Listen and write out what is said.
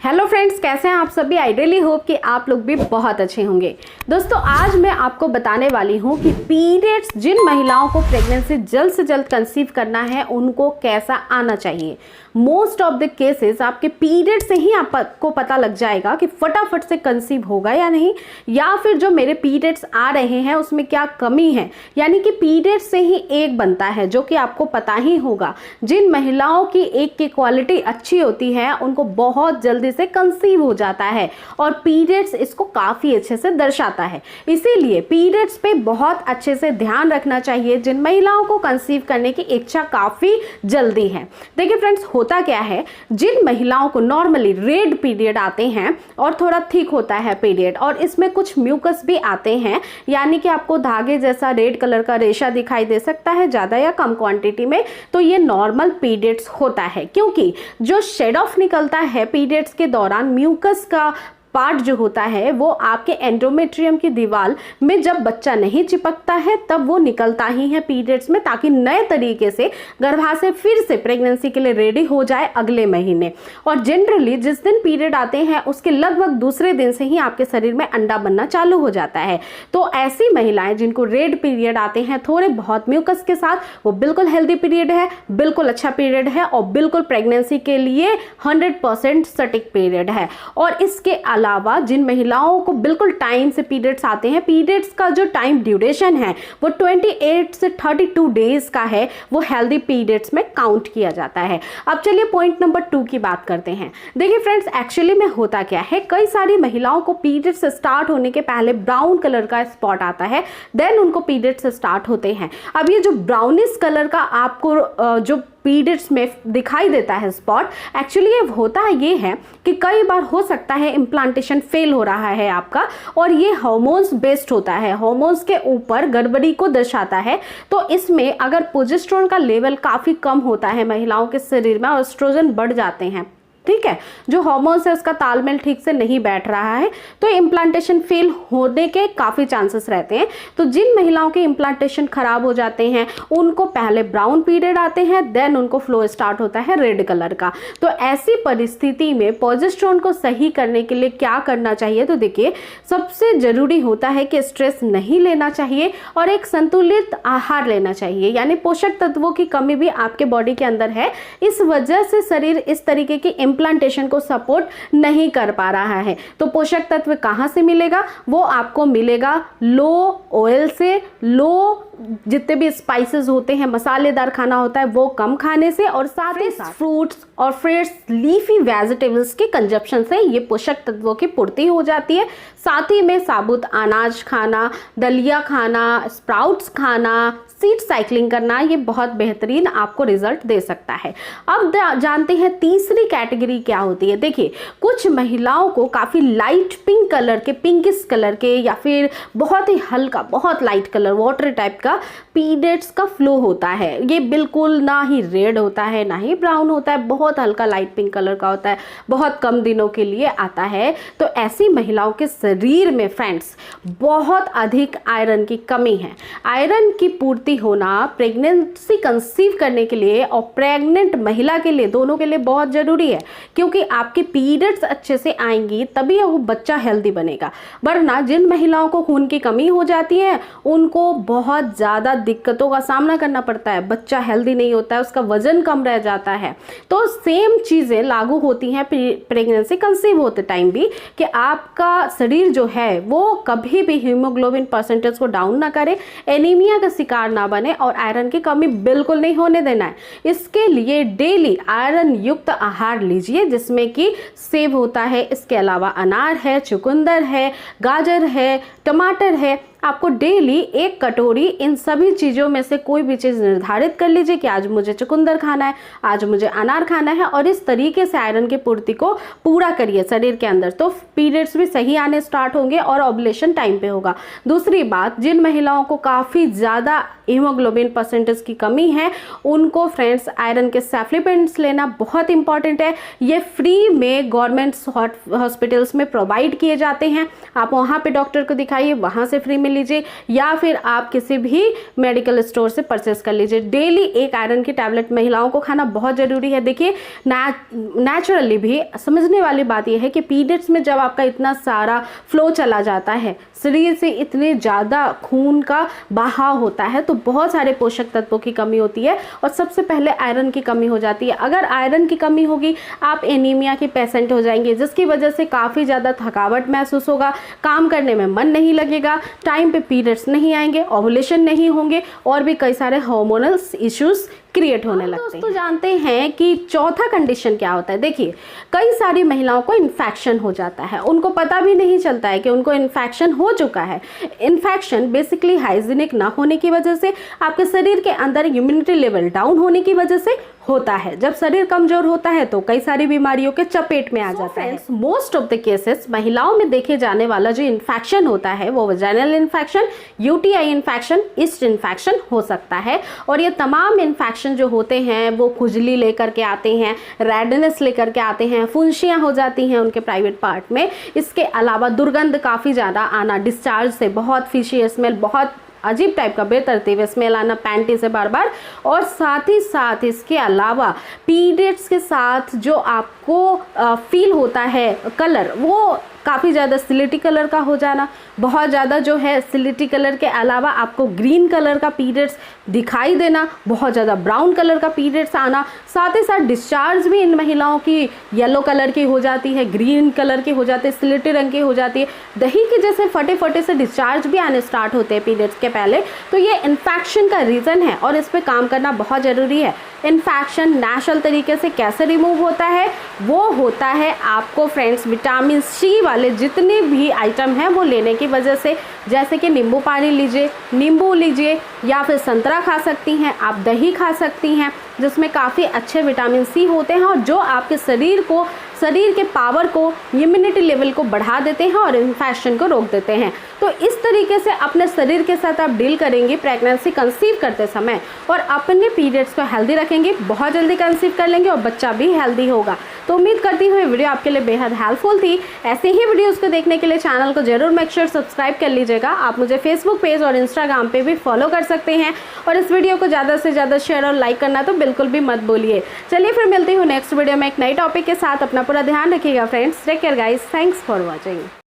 Hello friends, कैसे हैं आप सभी। आई रियली होप कि आप लोग भी बहुत अच्छे होंगे। दोस्तों, आज मैं आपको बताने वाली हूं कि पीरियड्स जिन महिलाओं को प्रेगनेंसी जल्द से जल्द कंसीव करना है उनको कैसा आना चाहिए। मोस्ट ऑफ द केसेस आपके पीरियड से ही आपको पता लग जाएगा कि फटाफट से कंसीव होगा या नहीं, या फिर जो मेरे पीरियड्स आ रहे हैं उसमें क्या कमी है। यानी कि पीरियड से ही एक बनता है, जो कि आपको पता ही होगा। जिन महिलाओं की एक की क्वालिटी अच्छी होती है उनको बहुत जल्दी से कंसीव हो जाता है, और पीरियड्स इसको काफी अच्छे से दर्शाता है। इसीलिए पीरियड्स पे बहुत अच्छे से ध्यान रखना चाहिए जिन महिलाओं को कंसीव करने की इच्छा काफी जल्दी है। देखिए फ्रेंड्स, होता क्या है, जिन महिलाओं को नॉर्मली रेड पीरियड आते हैं और थोड़ा थिक होता है पीरियड, और इसमें कुछ म्यूकस भी आते हैं, यानी कि आपको धागे जैसा रेड कलर का रेशा दिखाई दे सकता है ज्यादा या कम क्वांटिटी में, तो ये नॉर्मल पीरियड्स होता है। क्योंकि जो शेड ऑफ निकलता है पीरियड्स के दौरान, म्यूकस का पार्ट जो होता है वो आपके एंडोमेट्रियम की दीवार में जब बच्चा नहीं चिपकता है तब वो निकलता ही है पीरियड्स में, ताकि नए तरीके से गर्भाशय फिर से प्रेगनेंसी के लिए रेडी हो जाए अगले महीने। और जनरली जिस दिन पीरियड आते हैं उसके लगभग दूसरे दिन से ही आपके शरीर में अंडा बनना चालू हो जाता है। तो ऐसी महिलाएं जिनको रेड पीरियड आते हैं थोड़े बहुत म्यूकस के साथ, वो बिल्कुल हेल्दी पीरियड है, बिल्कुल अच्छा पीरियड है, और बिल्कुल प्रेगनेंसी के लिए 100% सटीक पीरियड है। और इसके अलावा जिन महिलाओं को बिल्कुल टाइम से पीरियड्स आते हैं, पीरियड्स का जो टाइम ड्यूरेशन है वो 28 से 32 डेज का है, वो हेल्दी पीरियड्स में काउंट किया जाता है। अब चलिए पॉइंट नंबर 2 की बात करते हैं। देखिए फ्रेंड्स, एक्चुअली में होता क्या है, कई सारी महिलाओं को पीरियड्स स्टार्ट होने के पहले ब्राउन कलर का स्पॉट आता है, देन उनको पीरियड्स स्टार्ट होते हैं। अब ये जो ब्राउनिश कलर का आपको जो पीरियड्स में दिखाई देता है स्पॉट, एक्चुअली ये होता है ये है कि कई बार हो सकता है इम्प्लांटेशन फेल हो रहा है आपका, और ये हार्मोन्स बेस्ड होता है, हार्मोन्स के ऊपर गड़बड़ी को दर्शाता है। तो इसमें अगर प्रोजेस्टेरोन का लेवल काफ़ी कम होता है महिलाओं के शरीर में और एस्ट्रोजन बढ़ जाते हैं, ठीक है, जो हार्मोन्स है उसका तालमेल ठीक से नहीं बैठ रहा है, तो इम्प्लांटेशन फेल होने के काफ़ी चांसेस रहते हैं। तो जिन महिलाओं के इम्प्लांटेशन खराब हो जाते हैं उनको पहले ब्राउन पीरियड आते हैं, देन उनको फ्लो स्टार्ट होता है रेड कलर का। तो ऐसी परिस्थिति में प्रोजेस्टेरोन को सही करने के लिए क्या करना चाहिए, तो देखिए सबसे जरूरी होता है कि स्ट्रेस नहीं लेना चाहिए और एक संतुलित आहार लेना चाहिए। यानी पोषक तत्वों की कमी भी आपके बॉडी के अंदर है, इस वजह से शरीर इस तरीके की इम्प्लांटेशन को सपोर्ट नहीं कर पा रहा है। तो पोषक तत्व कहाँ से मिलेगा, वो आपको मिलेगा लो ऑयल से, लो जितने भी स्पाइसेस होते हैं, मसालेदार खाना होता है वो कम खाने से, और साथ ही साथ फ्रूट्स और फ्रेश लीफी वेजिटेबल्स के कंजप्शन से ये पोषक तत्वों की पूर्ति हो जाती है। साथ ही में साबुत अनाज खाना, दलिया खाना, स्प्राउट्स खाना, सीड साइकिलिंग करना, ये बहुत बेहतरीन आपको रिजल्ट दे सकता है। अब जानते हैं तीसरी कैटेगरी क्या होती है। देखिए कुछ महिलाओं को काफ़ी लाइट पिंक कलर के, पिंकिश कलर के, या फिर बहुत ही हल्का, बहुत लाइट कलर, वाटर टाइप का पीरियड्स का फ्लो होता है। ये बिल्कुल ना ही रेड होता है ना ही ब्राउन होता है, बहुत हल्का लाइट पिंक कलर का होता है, बहुत कम दिनों के लिए आता है। तो ऐसी महिलाओं के शरीर में फ्रेंड्स बहुत अधिक आयरन की कमी है। आयरन की पूर्ति होना प्रेगनेंसी कंसीव करने के लिए और प्रेग्नेंट महिला के लिए, दोनों के लिए बहुत जरूरी है, क्योंकि आपके पीरियड्स अच्छे से आएंगी तभी वो बच्चा हेल्दी बनेगा। वरना जिन महिलाओं को खून की कमी हो जाती है उनको बहुत ज़्यादा दिक्कतों का सामना करना पड़ता है, बच्चा हेल्दी नहीं होता है, उसका वजन कम रह जाता है। तो सेम चीज़ें लागू होती हैं प्रेगनेंसी कंसीव होते टाइम भी, कि आपका शरीर जो है वो कभी भी हीमोग्लोबिन परसेंटेज को डाउन ना करे, एनीमिया का शिकार ना बने, और आयरन की कमी बिल्कुल नहीं होने देना है। इसके लिए डेली आयरन युक्त आहार लीजिए, जिसमें कि सेब होता है, इसके अलावा अनार है, चुकंदर है, गाजर है, टमाटर है। आपको डेली 1 कटोरी इन सभी चीज़ों में से कोई भी चीज़ निर्धारित कर लीजिए कि आज मुझे चुकंदर खाना है, आज मुझे अनार खाना है, और इस तरीके से आयरन की पूर्ति को पूरा करिए शरीर के अंदर। तो पीरियड्स भी सही आने स्टार्ट होंगे और ओव्यूलेशन टाइम पे होगा। दूसरी बात, जिन महिलाओं को काफ़ी ज़्यादा हीमोग्लोबिन परसेंटेज की कमी है उनको फ्रेंड्स आयरन के सप्लीमेंट्स लेना बहुत इंपॉर्टेंट है। ये फ्री में गवर्नमेंट हॉस्पिटल्स में प्रोवाइड किए जाते हैं, आप वहाँ पे डॉक्टर को दिखाइए, वहाँ से फ्री में लीजिए या फिर आप किसी भी मेडिकल स्टोर से परचेस कर लीजिए। डेली एक आयरन की टैबलेट महिलाओं को खाना बहुत ज़रूरी है। देखिए नेचुरली भी समझने वाली बात यह है कि पीरियड्स में जब आपका इतना सारा फ्लो चला जाता है, शरीर से इतने ज़्यादा खून का बहाव होता है, तो बहुत सारे पोषक तत्वों की कमी होती है और सबसे पहले आयरन की कमी हो जाती है। अगर आयरन की कमी होगी, आप एनीमिया के पेशेंट हो जाएंगे, जिसकी वजह से काफ़ी ज़्यादा थकावट महसूस होगा, काम करने में मन नहीं लगेगा, टाइम पे पीरियड्स नहीं आएंगे, ओवुलेशन नहीं होंगे और भी कई सारे हार्मोनल इश्यूज क्रिएट होने लगते हैं। दोस्तों जानते हैं कि चौथा कंडीशन क्या होता है। देखिए कई सारी महिलाओं को इन्फेक्शन हो जाता है, उनको पता भी नहीं चलता है कि उनको इन्फेक्शन हो चुका है। इन्फेक्शन बेसिकली हाइजीनिक ना होने की वजह से, आपके शरीर के अंदर इम्यूनिटी लेवल डाउन होने की वजह से होता है। जब शरीर कमजोर होता है तो कई सारी बीमारियों के चपेट में आ जाता है। मोस्ट ऑफ द केसेस महिलाओं में देखे जाने वाला जो इन्फेक्शन होता है वो vaginal infection, UTI infection, east infection हो सकता है। और ये तमाम इन्फेक्शन जो होते हैं वो खुजली लेकर के आते हैं, रेडनेस लेकर के आते हैं, फुंसियाँ हो जाती हैं उनके प्राइवेट पार्ट में। इसके अलावा दुर्गंध काफ़ी ज़्यादा आना, डिस्चार्ज से बहुत फिशी स्मेल, बहुत अजीब टाइप का बेतरतीब स्मेल आना पैंटी से बार बार, और साथ ही साथ इसके अलावा पीरियड्स के साथ जो आपको फील होता है कलर, वो काफ़ी ज़्यादा सिलेटी कलर का हो जाना, बहुत ज़्यादा जो है सिलेटी कलर के अलावा आपको ग्रीन कलर का पीरियड्स दिखाई देना, बहुत ज़्यादा ब्राउन कलर का पीरियड्स आना, साथ ही साथ डिस्चार्ज भी इन महिलाओं की येलो कलर की हो जाती है, ग्रीन कलर की हो जाती है, सिलेटी रंग की हो जाती है, दही के जैसे फटे फटे से डिस्चार्ज भी आने स्टार्ट होते हैं पीरियड्स के पहले। तो ये इन्फेक्शन का रीज़न है और इस पर काम करना बहुत ज़रूरी है। इन्फेक्शन नेचुरल तरीके से कैसे रिमूव होता है? वो होता है आपको फ्रेंड्स विटामिन सी वाले जितने भी आइटम हैं वो लेने की वजह से, जैसे कि नींबू पानी लीजिए, नींबू लीजिए, या फिर संतरा खा सकती हैं आप, दही खा सकती हैं जिसमें काफ़ी अच्छे विटामिन सी होते हैं और जो आपके शरीर के पावर को, इम्यूनिटी लेवल को बढ़ा देते हैं और इन्फेक्शन को रोक देते हैं। तो इस तरीके से अपने शरीर के साथ आप डील करेंगे प्रेगनेंसी कंसीव करते समय और अपने पीरियड्स को हेल्दी रखेंगे, बहुत जल्दी कंसीव कर लेंगे और बच्चा भी हेल्दी होगा। तो उम्मीद करती हूँ ये वीडियो आपके लिए बेहद हेल्पफुल थी। ऐसे ही वीडियोज़ को देखने के लिए चैनल को जरूर मेक श्योर सब्सक्राइब कर लीजिएगा। आप मुझे फेसबुक पेज और इंस्टाग्राम पे भी फॉलो कर सकते हैं और इस वीडियो को ज़्यादा से ज़्यादा शेयर और लाइक करना तो बिल्कुल भी मत भूलिए। चलिए फिर मिलती हूँ नेक्स्ट वीडियो में एक नई टॉपिक के साथ। अपना पूरा ध्यान रखिएगा friends. Take care guys, thanks for watching.